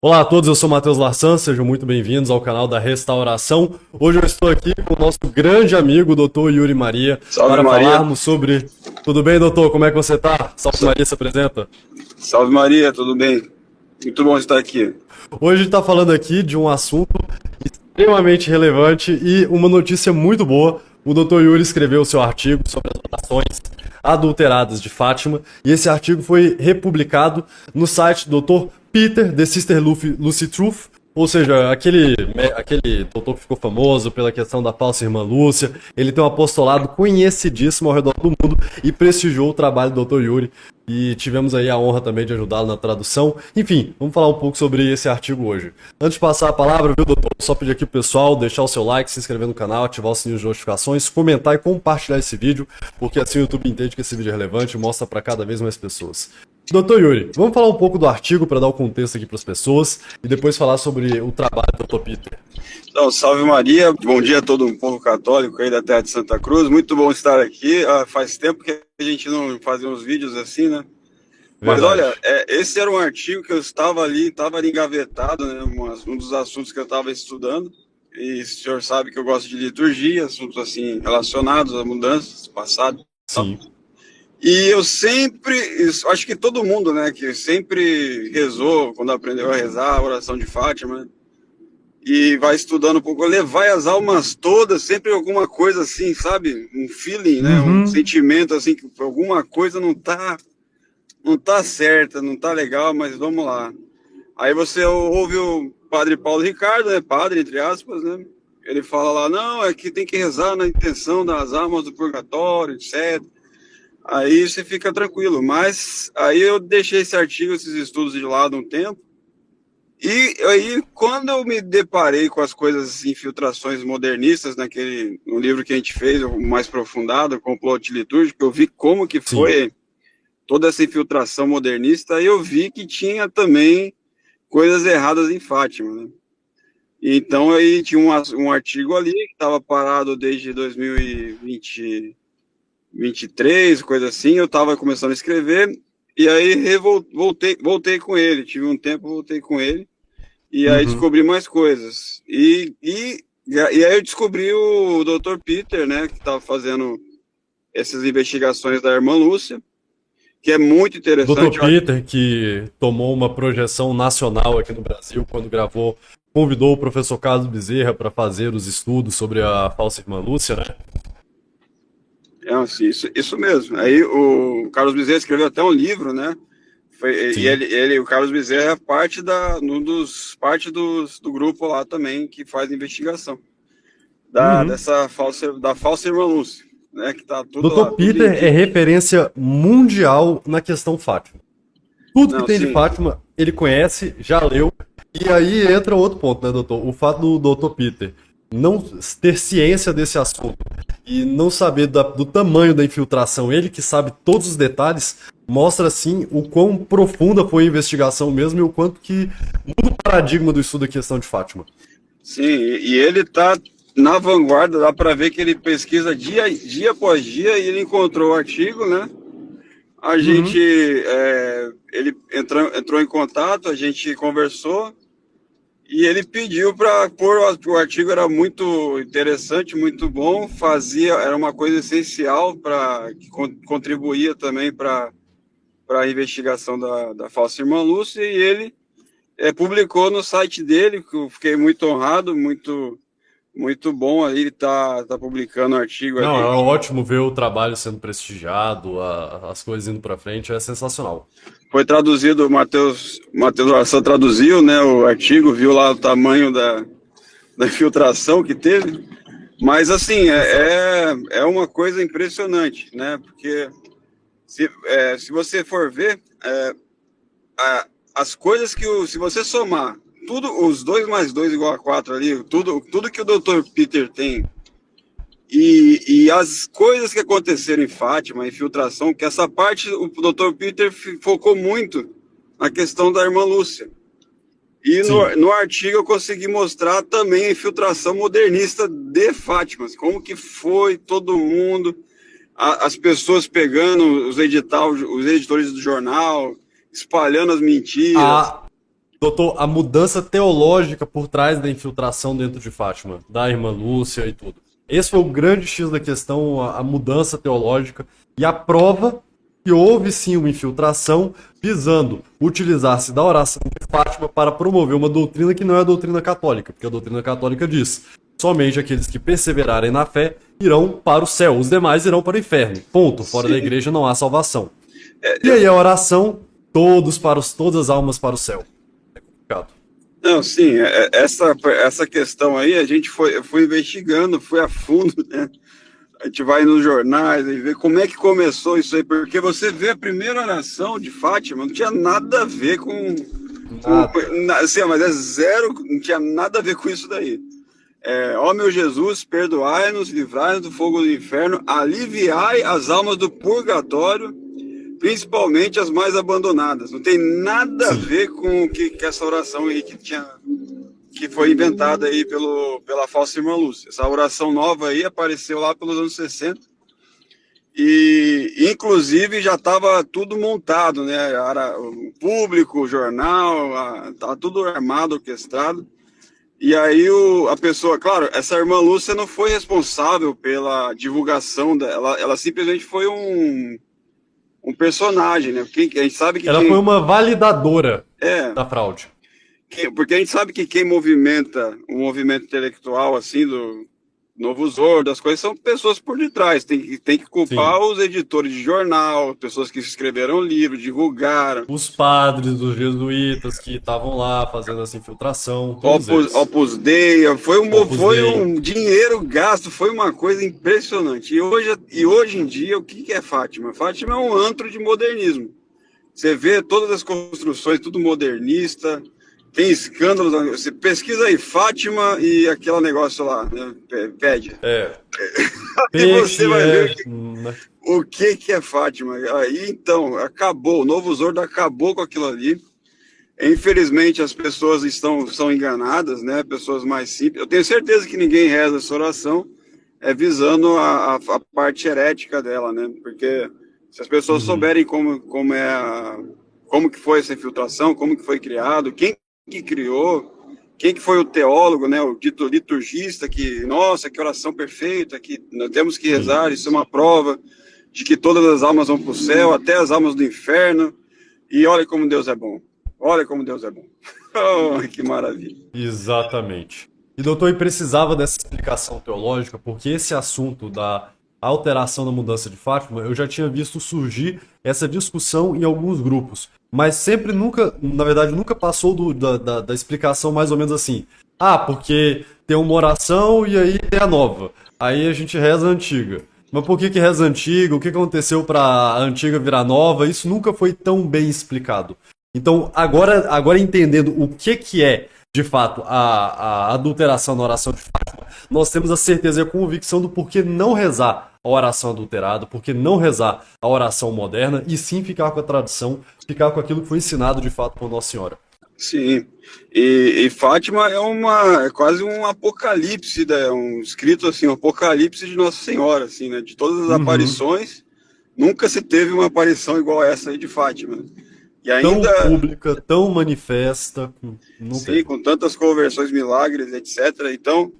Olá a todos, eu sou Matheus Larsan, sejam muito bem-vindos ao canal da Restauração. Hoje eu estou aqui com o nosso grande amigo, Dr. Yuri Maria, Salve para Maria. falarmos sobre... Tudo bem, doutor? Como é que você está? Salve Maria, se apresenta. Salve Maria, tudo bem? Muito bom estar aqui. Hoje a gente está falando aqui de um assunto extremamente relevante e uma notícia muito boa. O Dr. Yuri escreveu o seu artigo sobre as orações adulteradas de Fátima e esse artigo foi republicado no site do Dr. Peter, The Sister Lucy Truth, ou seja, aquele doutor que ficou famoso pela questão da falsa irmã Lúcia. Ele tem um apostolado conhecidíssimo ao redor do mundo e prestigiou o trabalho do Dr. Yuri. E tivemos aí a honra também de ajudá-lo na tradução. Enfim, vamos falar um pouco sobre esse artigo hoje. Antes de passar a palavra, viu, doutor? Só pedir aqui pro pessoal deixar o seu like, se inscrever no canal, ativar o sininho de notificações, comentar e compartilhar esse vídeo, porque assim o YouTube entende que esse vídeo é relevante e mostra para cada vez mais pessoas. Doutor Yuri, vamos falar um pouco do artigo para dar o contexto aqui para as pessoas e depois falar sobre o trabalho do Dr. Peter. Então, salve Maria, bom dia a todo o povo católico aí da terra de Santa Cruz, muito bom estar aqui. Faz tempo que a gente não fazia uns vídeos assim, né? Mas Verdade. olha, esse era um artigo que eu estava ali engavetado, né? Um dos assuntos que eu estava estudando. E o senhor sabe que eu gosto de liturgia, assuntos assim relacionados a mudanças, passado. Sim. E eu sempre, acho que todo mundo, né, que sempre rezou, quando aprendeu a rezar, a oração de Fátima, né, e vai estudando um pouco, levar as almas todas, sempre alguma coisa assim, sabe, um feeling, né, um sentimento assim, que alguma coisa não tá certa, não tá legal, mas vamos lá. Aí você ouve o padre Paulo Ricardo, né, padre, entre aspas, né, ele fala lá, não, é que tem que rezar na intenção das almas do purgatório, etc. Aí você fica tranquilo, mas aí eu deixei esse artigo, esses estudos de lado um tempo, e aí quando eu me deparei com as coisas, infiltrações modernistas, no livro que a gente fez, o mais aprofundado, Complot Litúrgico, eu vi como que foi toda essa infiltração modernista, e eu vi que tinha também coisas erradas em Fátima, né? Então aí tinha um artigo ali, que estava parado desde 2023, coisa assim, eu estava começando a escrever, e aí voltei com ele, tive um tempo, voltei com ele, e aí descobri mais coisas. E aí eu descobri o Dr. Peter, né, que estava fazendo essas investigações da irmã Lúcia, que é muito interessante. Dr. Peter, que tomou uma projeção nacional aqui no Brasil, quando convidou o professor Carlos Bezerra para fazer os estudos sobre a falsa irmã Lúcia, né? Assim, isso mesmo. Aí o Carlos Bezerra escreveu até um livro, né? E o Carlos Bezerra é parte do grupo lá também que faz investigação da falsa irmã Lúcia, né? Que tá tudo Dr. lá. Peter é referência mundial na questão Fátima. Tudo que tem de Fátima ele conhece, já leu. E aí entra outro ponto, né, doutor? O fato do Dr. Peter não ter ciência desse assunto e não saber do tamanho da infiltração, ele que sabe todos os detalhes, mostra assim o quão profunda foi a investigação mesmo e o quanto que muda o paradigma do estudo da questão de Fátima. Sim, e ele tá na vanguarda, dá para ver que ele pesquisa dia após dia e ele encontrou o artigo, né? A gente, ele entrou em contato, a gente conversou, e ele pediu para pôr o artigo, era muito interessante, muito bom, era uma coisa essencial que contribuía também para a investigação da falsa irmã Lúcia, e ele publicou no site dele, que eu fiquei muito honrado, muito bom ali, tá publicando o artigo ali. Não, é ótimo ver o trabalho sendo prestigiado, as coisas indo para frente, é sensacional. Foi traduzido, o Matheus Larsan traduziu, né, o artigo, viu lá o tamanho da infiltração que teve, mas assim, é uma coisa impressionante, né, porque se você for ver, as coisas se você somar tudo, os 2 mais 2 igual a 4 ali, tudo que o Dr. Peter tem, e as coisas que aconteceram em Fátima, a infiltração, que essa parte o Dr. Peter focou muito na questão da irmã Lúcia. E no artigo eu consegui mostrar também a infiltração modernista de Fátima, como que foi todo mundo, as pessoas pegando os editores do jornal, espalhando as mentiras. Doutor, a mudança teológica por trás da infiltração dentro de Fátima, da irmã Lúcia e tudo. Esse foi o grande X da questão, a mudança teológica e a prova que houve sim uma infiltração visando utilizar-se da oração de Fátima para promover uma doutrina que não é a doutrina católica, porque a doutrina católica diz: somente aqueles que perseverarem na fé irão para o céu, os demais irão para o inferno. Ponto. Fora da igreja não há salvação. E aí a oração, todas as almas para o céu. É complicado. Não, sim, essa questão aí eu fui investigando, fui a fundo, né? A gente vai nos jornais e vê como é que começou isso aí, porque você vê a primeira oração de Fátima, não tinha nada a ver assim, mas é zero, não tinha nada a ver com isso daí. Ó meu Jesus, perdoai-nos, livrai-nos do fogo do inferno, aliviai as almas do purgatório, principalmente as mais abandonadas. Não tem nada a ver com que essa oração aí que foi inventada aí pela falsa irmã Lúcia. Essa oração nova aí apareceu lá pelos anos 60 e inclusive já estava tudo montado, né? O público, o jornal, estava tudo armado, orquestrado. E aí a pessoa, claro, essa irmã Lúcia não foi responsável pela divulgação dela, ela simplesmente foi um personagem, né? Porque a gente sabe que ela foi uma validadora da fraude. Porque a gente sabe que quem movimenta o movimento intelectual, assim, do Novo Zordo, das coisas, são pessoas por detrás. Tem que culpar os editores de jornal, pessoas que escreveram livro, divulgaram. Os padres dos jesuítas que estavam lá fazendo essa infiltração. Opus Dei, foi um dinheiro gasto, foi uma coisa impressionante. E hoje em dia, o que é Fátima? Fátima é um antro de modernismo. Você vê todas as construções, tudo modernista. Tem escândalos, você pesquisa aí, Fátima e aquele negócio lá, né? Pede. E você vai ver o que é Fátima. Aí, então, acabou, o Novo Zordo acabou com aquilo ali. Infelizmente, as pessoas são enganadas, né? Pessoas mais simples. Eu tenho certeza que ninguém reza essa oração visando a parte herética dela, né? Porque se as pessoas souberem como que foi essa infiltração, como que foi criado, quem que criou, quem que foi o teólogo, né, o dito liturgista, nossa, que oração perfeita, que nós temos que rezar, isso é uma prova de que todas as almas vão para o céu, até as almas do inferno, e olha como Deus é bom, olha como Deus é bom. Oh, que maravilha. Exatamente. E doutor, eu precisava dessa explicação teológica, porque esse assunto da alteração da mudança de Fátima, eu já tinha visto surgir essa discussão em alguns grupos, mas sempre nunca passou da explicação mais ou menos assim. Porque tem uma oração e aí tem a nova. Aí a gente reza a antiga. Mas por que reza a antiga? O que aconteceu para a antiga virar nova? Isso nunca foi tão bem explicado. Então, agora entendendo o que é, de fato, a adulteração na oração de Fátima, nós temos a certeza e a convicção do porquê não rezar a oração adulterada, porquê não rezar a oração moderna, e sim ficar com a tradição, ficar com aquilo que foi ensinado, de fato, por Nossa Senhora. Sim, e Fátima é quase um apocalipse, né? Um escrito assim, um apocalipse de Nossa Senhora, assim, né? De todas as aparições, nunca se teve uma aparição igual essa aí de Fátima, né? E ainda, tão pública, tão manifesta. Sim, com tantas conversões, milagres, etc. Então,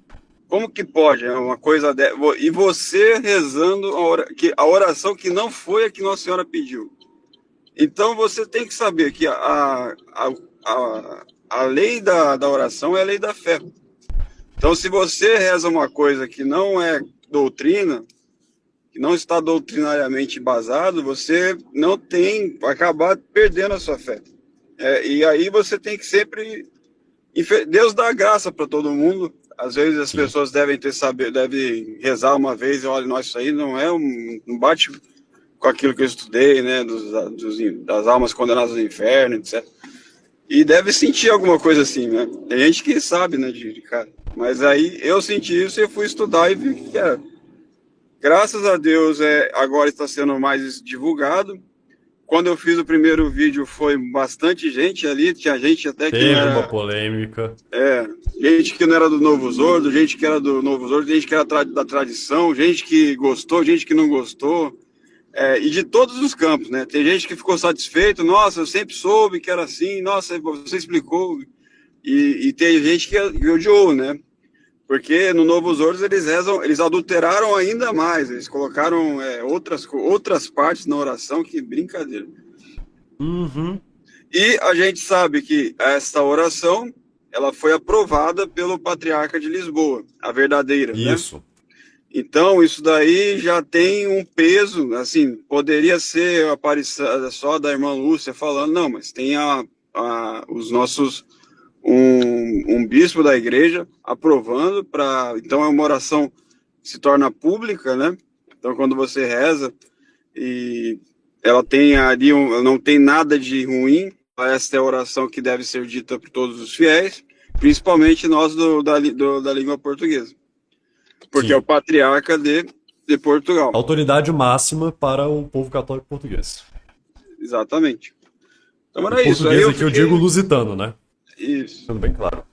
como que pode uma coisa dessa? E você rezando a oração que não foi a que Nossa Senhora pediu. Então, você tem que saber que a lei da oração é a lei da fé. Então, se você reza uma coisa que não é doutrina, que não está doutrinariamente embasado, você vai acabar perdendo a sua fé. E aí você tem que sempre... Deus dá graça para todo mundo. Às vezes as pessoas devem devem rezar uma vez e olha, nossa, isso aí não bate com aquilo que eu estudei, né, das almas condenadas ao inferno, etc. E deve sentir alguma coisa assim, né? Tem gente que sabe, né, de cara. Mas aí eu senti isso e eu fui estudar e vi o que era. Graças a Deus, agora está sendo mais divulgado. Quando eu fiz o primeiro vídeo, foi bastante gente ali. Tinha gente até que teve não era... uma polêmica. Gente que não era do Novo Zordo, gente que era do Novo Zordo, gente que era da tradição, gente que gostou, gente que não gostou. E de todos os campos, né? Tem gente que ficou satisfeito, nossa, eu sempre soube que era assim, nossa, você explicou. E tem gente que odiou, né? Porque no Novos Ordos eles adulteraram ainda mais, eles colocaram outras partes na oração, que brincadeira. Uhum. E a gente sabe que essa oração, ela foi aprovada pelo Patriarca de Lisboa, a verdadeira, né? Isso. Então, isso daí já tem um peso, assim, poderia ser a aparição só da irmã Lúcia falando, não, mas tem os nossos, um bispo da igreja aprovando, então é uma oração que se torna pública, né? Então, quando você reza, e ela tem ali, não tem nada de ruim, esta é a oração que deve ser dita por todos os fiéis, principalmente nós da língua portuguesa. Porque Sim. é o patriarca de Portugal. Autoridade máxima para o povo católico português. Exatamente. Então era português isso. Aí aqui eu digo lusitano, né? Isso. Sendo bem claro.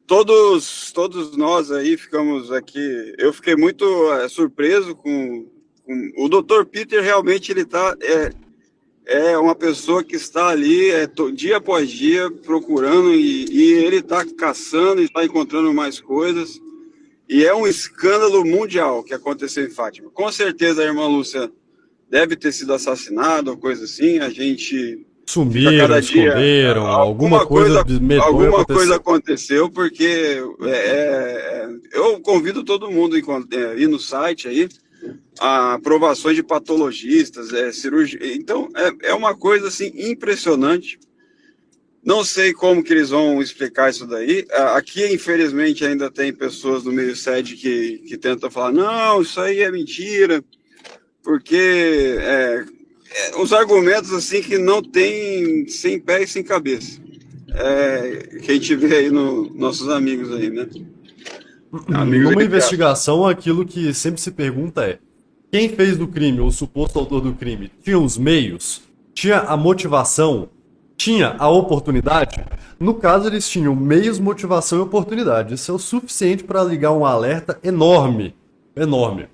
Todos nós aí ficamos aqui. Eu fiquei muito surpreso com o Dr. Peter. Realmente ele é uma pessoa que está ali dia após dia procurando e ele está caçando e está encontrando mais coisas. E é um escândalo mundial que aconteceu em Fátima. Com certeza a irmã Lúcia deve ter sido assassinada ou coisa assim. A gente sumiram, esconderam, alguma coisa aconteceu, porque eu convido todo mundo a ir no site aí, aprovações de patologistas, cirurgia. Então é uma coisa assim impressionante. Não sei como que eles vão explicar isso daí. Aqui, infelizmente, ainda tem pessoas no meio sede que tentam falar, não, isso aí é mentira, porque os argumentos assim que não tem sem pé e sem cabeça. Que a gente vê aí nos nossos amigos aí, né? Numa investigação, aquilo que sempre se pergunta é: quem fez o crime, ou o suposto autor do crime, tinha os meios? Tinha a motivação? Tinha a oportunidade? No caso, eles tinham meios, motivação e oportunidade. Isso é o suficiente para ligar um alerta enorme. Enorme.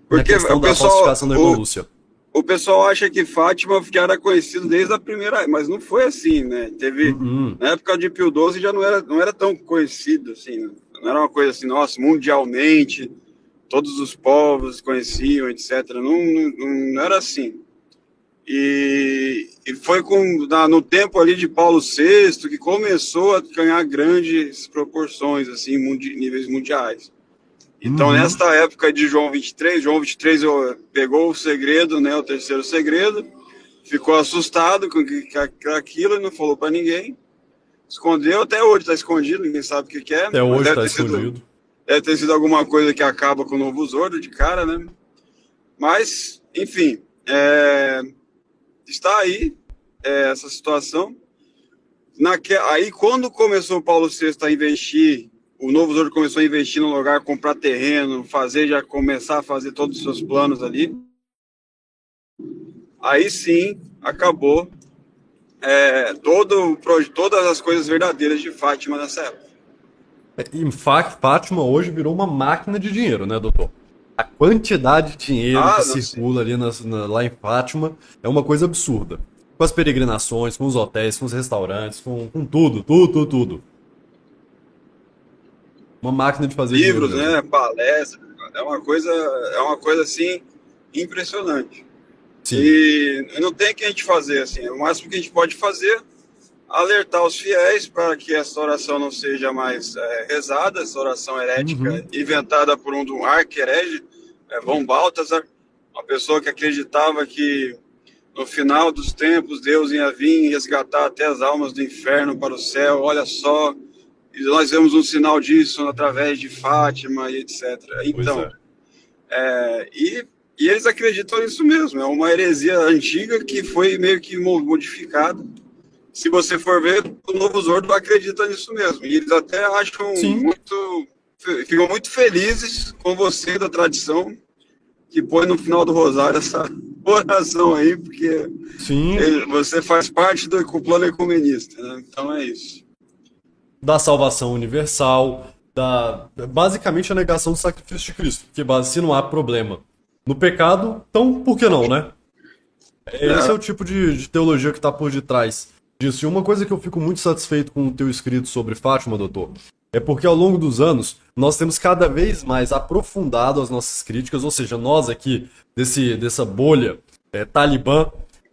Porque na questão da falsificação da irmã Lúcia. O pessoal acha que Fátima já era conhecido desde a primeira, mas não foi assim, né? Teve, na época de Pio XII já não era tão conhecido assim, né? Não era uma coisa assim, nossa, mundialmente, todos os povos conheciam, etc. Não era assim. E foi no tempo ali de Paulo VI que começou a ganhar grandes proporções, assim, níveis mundiais. Então, nesta época de João XXIII pegou o segredo, né, o terceiro segredo, ficou assustado com aquilo e não falou para ninguém. Escondeu, até hoje está escondido, ninguém sabe o que é. Até hoje está escondido. Deve ter sido alguma coisa que acaba com o Novos Ordos de cara, né? Mas, enfim, está aí essa situação. Aí, quando começou o Paulo VI a investir, o Novos Ordos começou a investir no lugar, comprar terreno, começar a fazer todos os seus planos ali. Aí sim, acabou todas as coisas verdadeiras de Fátima nessa época. Em fato, Fátima hoje virou uma máquina de dinheiro, né, doutor? A quantidade de dinheiro que circula ali lá em Fátima é uma coisa absurda. Com as peregrinações, com os hotéis, com os restaurantes, com tudo. Uma máquina de fazer livros, dinheiro, né? Palestras. É uma coisa assim impressionante. Sim. E não tem o que a gente fazer assim. O máximo que a gente pode fazer alertar os fiéis para que essa oração não seja mais rezada, essa oração herética inventada por um arco-herege, Von Balthasar, uma pessoa que acreditava que no final dos tempos Deus ia vir resgatar até as almas do inferno para o céu. Olha só, e nós vemos um sinal disso através de Fátima e etc. Então, e eles acreditam nisso mesmo. É uma heresia antiga que foi meio que modificada. Se você for ver, o Novos Ordos acredita nisso mesmo. E eles até acham ficam muito felizes com você da tradição que põe no final do rosário essa oração aí, porque você faz parte do plano ecumenista, né? Então é isso. Da salvação universal, basicamente a negação do sacrifício de Cristo, porque se não há problema no pecado, então por que não, né? Esse é o tipo de teologia que está por detrás disso. E uma coisa que eu fico muito satisfeito com o teu escrito sobre Fátima, doutor, é porque ao longo dos anos nós temos cada vez mais aprofundado as nossas críticas, ou seja, nós aqui dessa bolha talibã,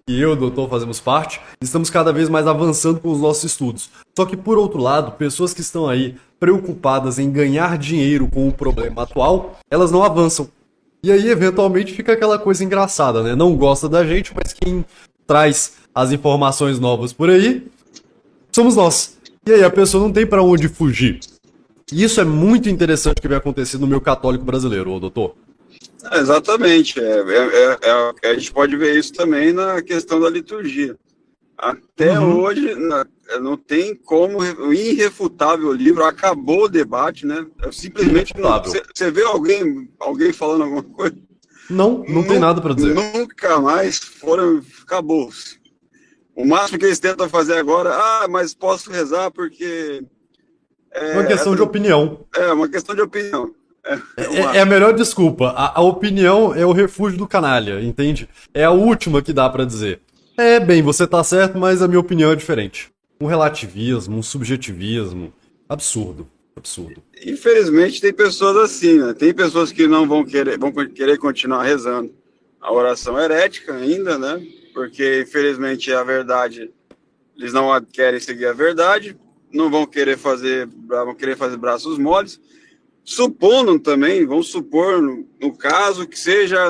que eu e o doutor fazemos parte, estamos cada vez mais avançando com os nossos estudos. Só que, por outro lado, pessoas que estão aí preocupadas em ganhar dinheiro com o problema atual, elas não avançam. E aí, eventualmente, fica aquela coisa engraçada, né? Não gosta da gente, mas quem traz as informações novas por aí somos nós. E aí a pessoa não tem pra onde fugir. E isso é muito interessante que vem acontecendo no meio católico brasileiro, ô doutor. Exatamente. A gente pode ver isso também na questão da liturgia. Até hoje, não tem como, o irrefutável livro, acabou o debate, né? Simplesmente, você vê alguém falando alguma coisa? Não tem nada para dizer. Nunca mais acabou. O máximo que eles tentam fazer agora, mas posso rezar porque... É uma questão de opinião. É uma questão de opinião. É a melhor desculpa. A opinião é o refúgio do canalha, entende? É a última que dá pra dizer. Bem, você tá certo, mas a minha opinião é diferente. Um relativismo, um subjetivismo. Absurdo. Infelizmente tem pessoas assim, né? Tem pessoas que não vão querer continuar rezando a oração herética ainda, né? Porque infelizmente a verdade, eles não querem seguir a verdade, não vão querer fazer braços moles. Supondo também, vamos supor, no caso que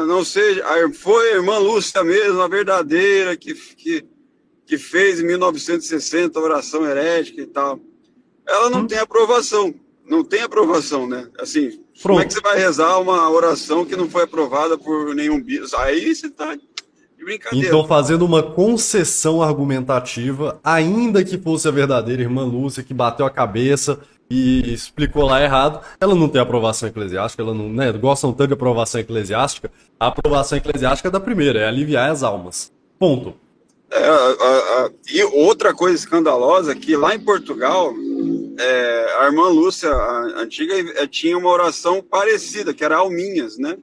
não seja, foi a irmã Lúcia mesmo, a verdadeira, que fez em 1960 a oração herética e tal. Ela não tem aprovação, né? Assim, como é que você vai rezar uma oração que não foi aprovada por nenhum bispo? Aí você tá de brincadeira. Então, fazendo uma concessão argumentativa, ainda que fosse a verdadeira irmã Lúcia que bateu a cabeça e explicou lá errado, ela não tem aprovação eclesiástica, ela não, né, gostam tanto de aprovação eclesiástica. A aprovação eclesiástica é da primeira, é aliviar as almas. Ponto. E outra coisa escandalosa é que lá em Portugal, a irmã Lúcia, a antiga, tinha uma oração parecida, que era alminhas, né?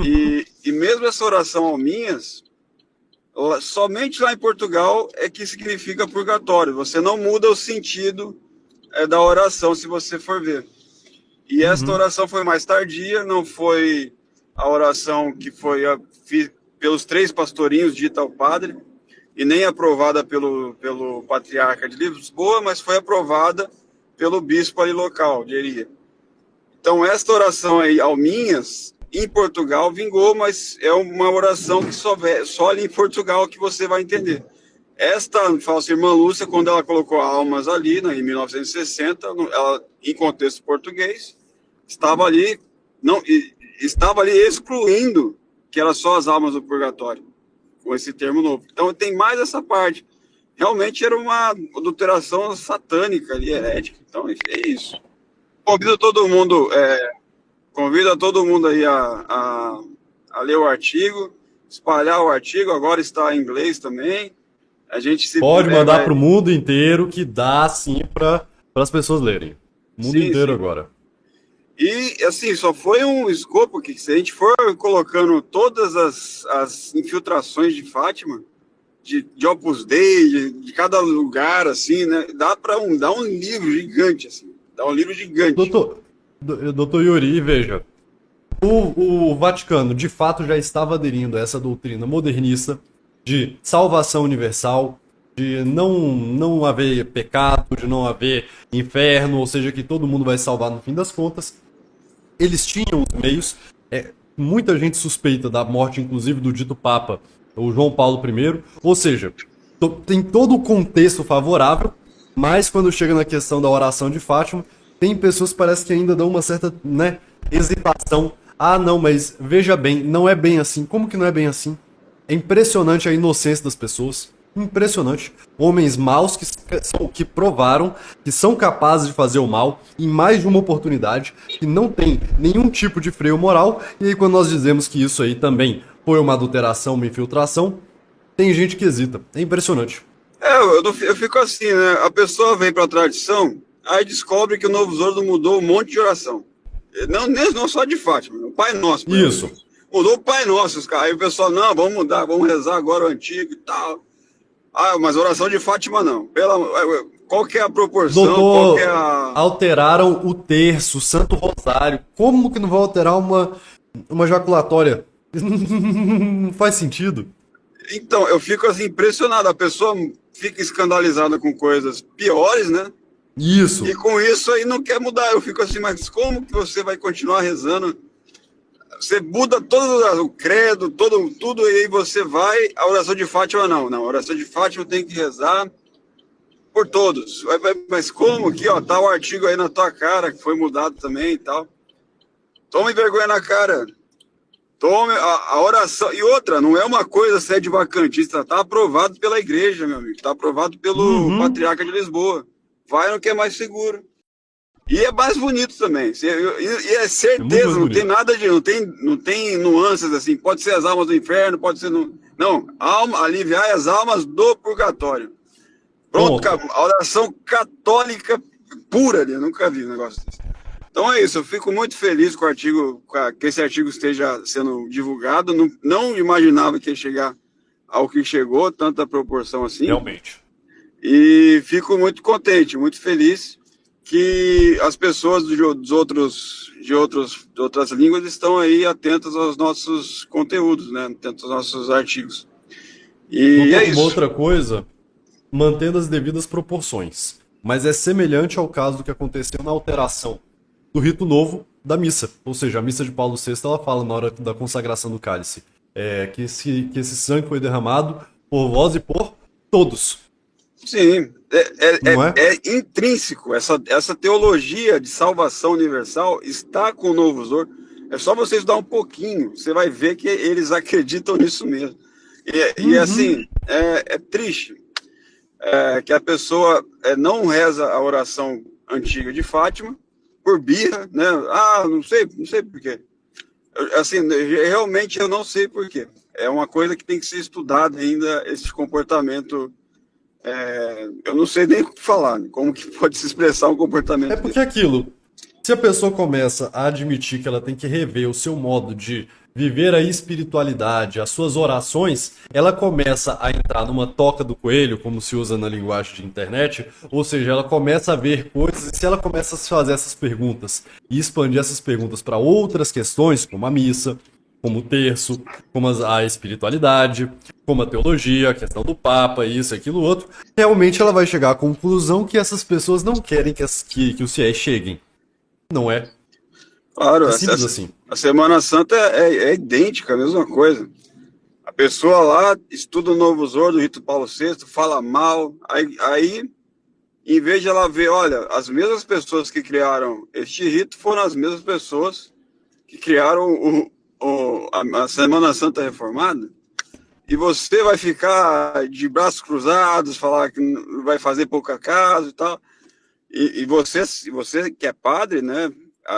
E mesmo essa oração alminhas, somente lá em Portugal é que significa purgatório. Você não muda o sentido da oração, se você for ver. E esta oração foi mais tardia, não foi a oração que foi pelos 3 pastorinhos dita ao padre, e nem aprovada pelo patriarca de Lisboa, mas foi aprovada pelo bispo ali local, de Eria. Então, esta oração aí, alminhas, em Portugal vingou, mas é uma oração que só ali em Portugal que você vai entender. Esta falsa irmã Lúcia, quando ela colocou almas ali, em 1960, ela, em contexto português, estava ali excluindo que era só as almas do purgatório, com esse termo novo. Então tem mais essa parte. Realmente era uma adulteração satânica ali, herética. Então é isso. Convido todo mundo aí a ler o artigo, espalhar o artigo, agora está em inglês também. A gente pode mandar para o mundo inteiro, que dá sim para as pessoas lerem. O mundo inteiro agora. E assim, só foi um escopo que, se a gente for colocando todas as infiltrações de Fátima, de Opus Dei, de cada lugar, assim, né? Dá um livro gigante, assim. Dá um livro gigante. Doutor Yuri, veja. O Vaticano, de fato, já estava aderindo a essa doutrina modernista de salvação universal, de não haver pecado, de não haver inferno, ou seja, que todo mundo vai salvar no fim das contas. Eles tinham os meios, muita gente suspeita da morte, inclusive, do dito Papa, o João Paulo I, ou seja, tem todo o contexto favorável, mas quando chega na questão da oração de Fátima, tem pessoas que parece que ainda dão uma certa, né, hesitação. Não, mas veja bem, não é bem assim. Como que não é bem assim? É impressionante a inocência das pessoas. Impressionante. Homens maus que provaram que são capazes de fazer o mal em mais de uma oportunidade, que não tem nenhum tipo de freio moral, e aí quando nós dizemos que isso aí também foi uma adulteração, uma infiltração, tem gente que hesita. É impressionante. Eu fico assim, né? A pessoa vem pra tradição, aí descobre que o Novo Zordo mudou um monte de oração. Não só de Fátima, o Pai Nosso. Isso. Mudou o Pai Nosso, os caras. Aí o pessoal, não, vamos mudar, vamos rezar agora o antigo e tal. Ah, mas oração de Fátima não. Qual que é a proporção? Qual que é Doutor, alteraram o terço, o Santo Rosário. Como que não vai alterar uma jaculatória? Não faz sentido. Então, eu fico assim impressionado. A pessoa fica escandalizada com coisas piores, né? Isso. E com isso aí não quer mudar. Eu fico assim, mas como que você vai continuar rezando? Você muda todo o credo, tudo, e aí você vai. A oração de Fátima não. Não, a oração de Fátima tem que rezar por todos. Mas como que, ó, tá o artigo aí na tua cara, que foi mudado também e tal. Tome vergonha na cara. Tome a oração. E outra, não é uma coisa sede vacantista, tá aprovado pela igreja, meu amigo. Tá aprovado pelo Patriarca de Lisboa. Vai no que é mais seguro. E é mais bonito também. E é certeza, não tem nada de. Não tem nuances assim. Pode ser as almas do inferno, pode ser. Não, aliviar as almas do purgatório. Pronto, a oração católica pura ali. Eu nunca vi um negócio desse. Então é isso, eu fico muito feliz com o artigo, que esse artigo esteja sendo divulgado. Não imaginava que ia chegar ao que chegou, tanta proporção assim. Realmente. E fico muito contente, muito feliz que as pessoas de outras línguas estão aí atentas aos nossos conteúdos, né? Atentas aos nossos artigos. E é isso. Uma outra coisa, mantendo as devidas proporções, mas é semelhante ao caso do que aconteceu na alteração do rito novo da missa. Ou seja, a missa de Paulo VI, ela fala na hora da consagração do cálice, que esse sangue foi derramado por vós e por todos. Sim, é intrínseco. Essa teologia de salvação universal está com o Novo Zor. É só você estudar um pouquinho, você vai ver que eles acreditam nisso mesmo. E assim, é triste que a pessoa não reza a oração antiga de Fátima por birra, né? Ah, não sei por quê. Assim, realmente eu não sei por quê. É uma coisa que tem que ser estudada ainda, esse comportamento. Eu não sei nem o que falar, né? Como que pode se expressar um comportamento É porque aquilo, se a pessoa começa a admitir que ela tem que rever o seu modo de viver a espiritualidade, as suas orações, ela começa a entrar numa toca do coelho, como se usa na linguagem de internet, ou seja, ela começa a ver coisas, e se ela começa a se fazer essas perguntas e expandir essas perguntas para outras questões, como a missa, como o terço, como a espiritualidade, como a teologia, a questão do Papa, isso, aquilo, outro, realmente ela vai chegar à conclusão que essas pessoas não querem que os fiéis cheguem. Não é? Claro, É simples assim. A Semana Santa é idêntica, a mesma coisa. A pessoa lá estuda o Novo Zor do Rito Paulo VI, fala mal, aí em vez de ela ver, olha, as mesmas pessoas que criaram este rito foram as mesmas pessoas que criaram a Semana Santa Reformada, e você vai ficar de braços cruzados, falar que vai fazer pouca caso e tal. E você que é padre, né?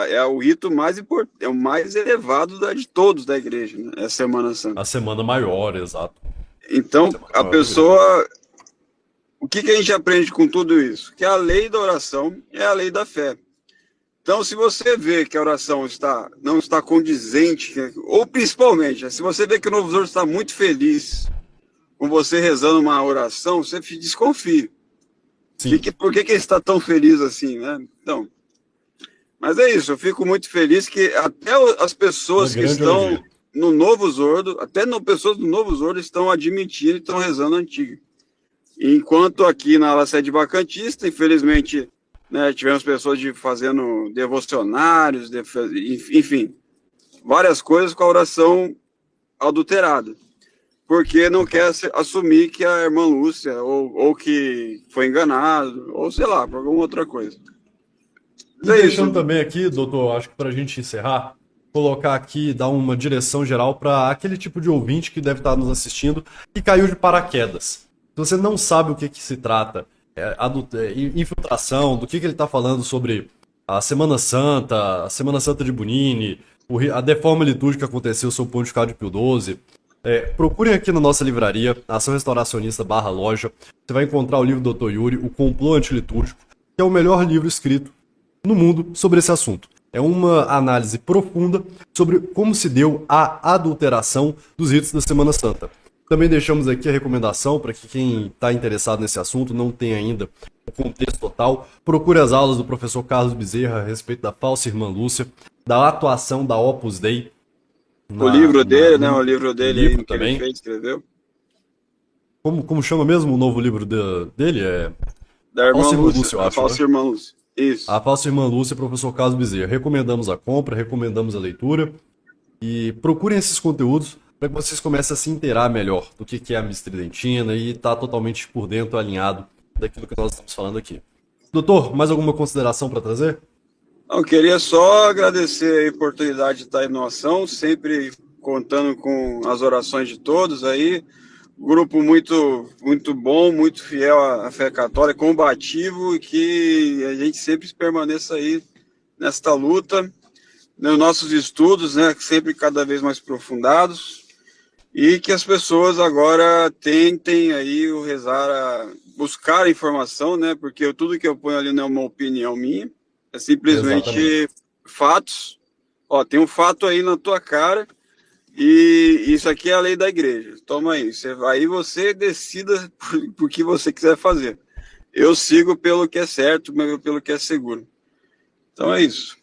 É o rito mais importante, é o mais elevado de todos da igreja, né? É a Semana Santa. A semana maior, exato. Então, a pessoa... O que a gente aprende com tudo isso? Que a lei da oração é a lei da fé. Então, se você vê que a oração não está condizente, ou principalmente, se você vê que o Novo Zor está muito feliz com você rezando uma oração, você desconfia. Por que ele está tão feliz assim, né? Então, mas é isso, eu fico muito feliz que até as pessoas que estão no Novo Zordo, pessoas do Novo Zordo estão admitindo e estão rezando a antiga. Enquanto aqui na ala sede vacantista, infelizmente, né, tivemos pessoas fazendo devocionários, enfim, várias coisas com a oração adulterada. Porque não quer assumir que a irmã Lúcia, ou que foi enganado, ou sei lá, por alguma outra coisa. E deixando também aqui, doutor, acho que para a gente encerrar, colocar aqui, dar uma direção geral para aquele tipo de ouvinte que deve estar nos assistindo e caiu de paraquedas. Se você não sabe o que se trata, infiltração, do que ele está falando sobre a Semana Santa de Bunini, a deforma litúrgica que aconteceu sob o pontificado de Pio XII, procurem aqui na nossa livraria, Ação Restauracionista /loja, você vai encontrar o livro do Dr. Yuri, O Complô Antilitúrgico, que é o melhor livro escrito no mundo sobre esse assunto. É uma análise profunda sobre como se deu a adulteração dos ritos da Semana Santa. Também deixamos aqui a recomendação para que quem está interessado nesse assunto, não tem ainda o contexto total, procure as aulas do professor Carlos Bezerra a respeito da falsa irmã Lúcia, da atuação da Opus Dei. O livro dele, né? O livro dele livro que também. ele fez, escreveu. Como chama mesmo o novo livro dele? Da irmã Falsa Irmã Lúcia, Lúcia, eu a acho, falsa né? irmã Lúcia. Isso. A Falsa Irmã Lúcia, professor Carlos Bezerra. Recomendamos a compra, recomendamos a leitura e procurem esses conteúdos para que vocês comecem a se inteirar melhor do que é a Miss Tridentina e estar totalmente por dentro, alinhado daquilo que nós estamos falando aqui. Doutor, mais alguma consideração para trazer? Eu queria só agradecer a oportunidade de estar aí no Ação, sempre contando com as orações de todos aí. Grupo muito bom, muito fiel à fé católica, combativo, e que a gente sempre permaneça aí nesta luta, nos nossos estudos, né, sempre cada vez mais aprofundados, e que as pessoas agora tentem aí rezar, buscar informação, né, porque tudo que eu ponho ali não é uma opinião minha, é simplesmente Exatamente. fatos. Ó, tem um fato aí na tua cara, e isso aqui é a lei da igreja. Toma aí. Aí você decida por que você quiser fazer. Eu sigo pelo que é certo, pelo que é seguro. Então é isso.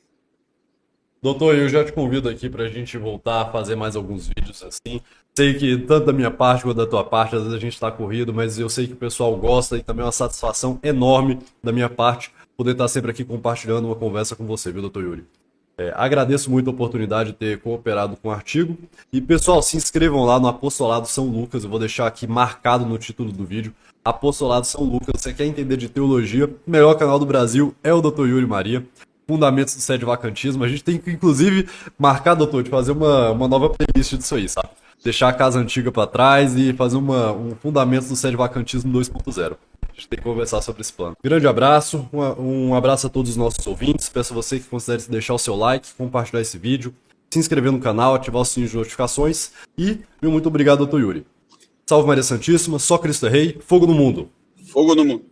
Doutor, eu já te convido aqui para a gente voltar a fazer mais alguns vídeos assim. Sei que tanto da minha parte quanto da tua parte, às vezes a gente está corrido, mas eu sei que o pessoal gosta e também é uma satisfação enorme da minha parte poder estar sempre aqui compartilhando uma conversa com você, viu, doutor Yuri? Agradeço muito a oportunidade de ter cooperado com o artigo. E, pessoal, se inscrevam lá no Apostolado São Lucas. Eu vou deixar aqui marcado no título do vídeo. Apostolado São Lucas. Você quer entender de teologia? O melhor canal do Brasil é o Dr. Yuri Maria. Fundamentos do Sede-Vacantismo. A gente tem que, inclusive, marcar, doutor, de fazer uma nova playlist disso aí, sabe? Deixar a casa antiga para trás e fazer um Fundamentos do Sede-Vacantismo 2.0. A gente tem que conversar sobre esse plano. Grande abraço, um abraço a todos os nossos ouvintes. Peço a você que considere deixar o seu like, compartilhar esse vídeo, se inscrever no canal, ativar o sininho de notificações e meu muito obrigado, Dr. Yuri. Salve Maria Santíssima, só Cristo é Rei, fogo no mundo. Fogo no mundo.